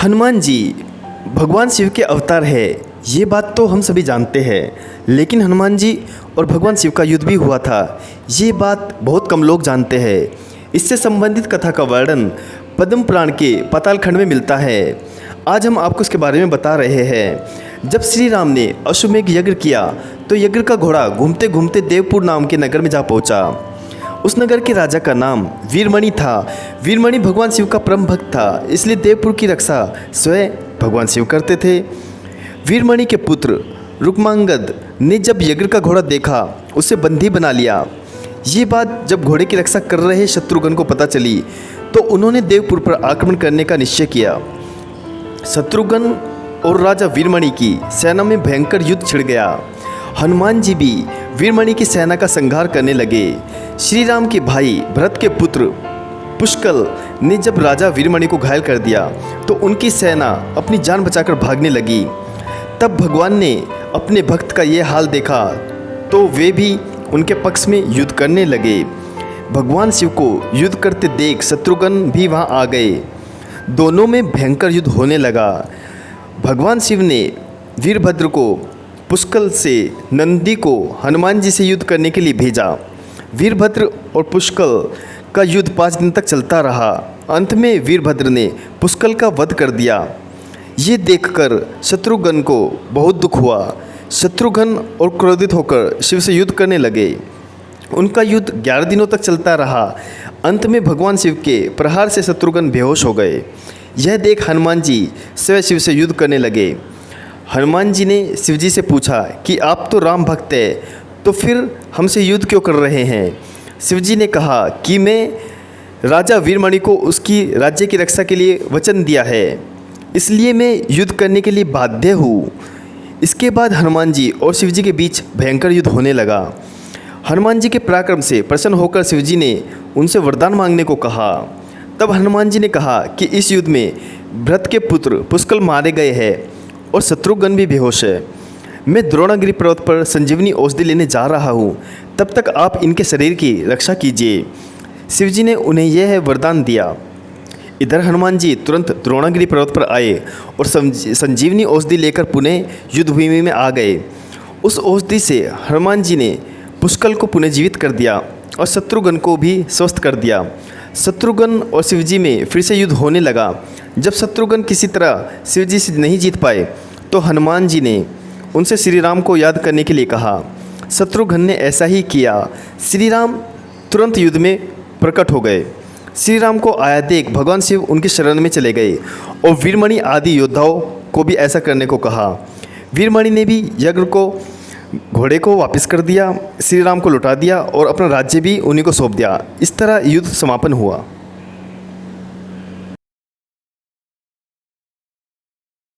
हनुमान जी भगवान शिव के अवतार है, ये बात तो हम सभी जानते हैं। लेकिन हनुमान जी और भगवान शिव का युद्ध भी हुआ था, ये बात बहुत कम लोग जानते हैं। इससे संबंधित कथा का वर्णन पद्म पुराण के पाताल खंड में मिलता है। आज हम आपको इसके बारे में बता रहे हैं। जब श्री राम ने अश्वमेघ यज्ञ किया तो यज्ञ का घोड़ा घूमते घूमते देवपुर नाम के नगर में जा पहुंचा। उस नगर के राजा का नाम वीरमणि था। वीरमणि भगवान शिव का परम भक्त था, इसलिए देवपुर की रक्षा स्वयं भगवान शिव करते थे। वीरमणि के पुत्र रुक्मांगद ने जब यज्ञ का घोड़ा देखा, उसे बंदी बना लिया। ये बात जब घोड़े की रक्षा कर रहे शत्रुघ्न को पता चली तो उन्होंने देवपुर पर आक्रमण करने का निश्चय किया। शत्रुघ्न और राजा वीरमणि की सेना में भयंकर युद्ध छिड़ गया। हनुमान जी भी वीरमणि की सेना का संहार करने लगे। श्री राम के भाई भरत के पुत्र पुष्कल ने जब राजा वीरमणि को घायल कर दिया तो उनकी सेना अपनी जान बचाकर भागने लगी। तब भगवान ने अपने भक्त का ये हाल देखा तो वे भी उनके पक्ष में युद्ध करने लगे। भगवान शिव को युद्ध करते देख शत्रुघ्न भी वहां आ गए। दोनों में भयंकर युद्ध होने लगा। भगवान शिव ने वीरभद्र को पुष्कल से नंदी को हनुमान जी से युद्ध करने के लिए भेजा। वीरभद्र और पुष्कल का युद्ध 5 दिन तक चलता रहा। अंत में वीरभद्र ने पुष्कल का वध कर दिया। ये देखकर शत्रुघ्न को बहुत दुख हुआ। शत्रुघ्न और क्रोधित होकर शिव से युद्ध करने लगे। उनका युद्ध 11 दिनों तक चलता रहा। अंत में भगवान शिव के प्रहार से शत्रुघ्न बेहोश हो गए। यह देख हनुमान जी स्वयं शिव से युद्ध करने लगे। हनुमान जी ने शिव जी से पूछा कि आप तो राम भक्त हैं, तो फिर हमसे युद्ध क्यों कर रहे हैं? शिव जी ने कहा कि मैं राजा वीरमणि को उसकी राज्य की रक्षा के लिए वचन दिया है, इसलिए मैं युद्ध करने के लिए बाध्य हूँ। इसके बाद हनुमान जी और शिव जी के बीच भयंकर युद्ध होने लगा। हनुमान जी के पराक्रम से प्रसन्न होकर शिव जी ने उनसे वरदान मांगने को कहा। तब हनुमान जी ने कहा कि इस युद्ध में भरत के पुत्र पुष्कल मारे गए हैं और शत्रुघ्न भी बेहोश है। मैं द्रोणागिरि पर्वत पर संजीवनी औषधि लेने जा रहा हूँ, तब तक आप इनके शरीर की रक्षा कीजिए। शिव जी ने उन्हें यह वरदान दिया। इधर हनुमान जी तुरंत द्रोणागिरि पर्वत पर आए और संजीवनी औषधि लेकर पुनः युद्धभूमि में आ गए। उस औषधि से हनुमान जी ने पुष्कल को पुनः जीवित कर दिया और शत्रुघ्न को भी स्वस्थ कर दिया। शत्रुघ्न और शिवजी में फिर से युद्ध होने लगा। जब शत्रुघ्न किसी तरह शिवजी से नहीं जीत पाए तो हनुमान जी ने उनसे श्री राम को याद करने के लिए कहा। शत्रुघ्न ने ऐसा ही किया। श्री राम तुरंत युद्ध में प्रकट हो गए। श्री राम को आया देख भगवान शिव उनकी शरण में चले गए और वीरमणि आदि योद्धाओं को भी ऐसा करने को कहा। वीरमणि ने भी यज्ञ को घोड़े को वापस कर दिया, श्री राम को लौटा दिया और अपना राज्य भी उन्हीं को सौंप दिया। इस तरह युद्ध समापन हुआ।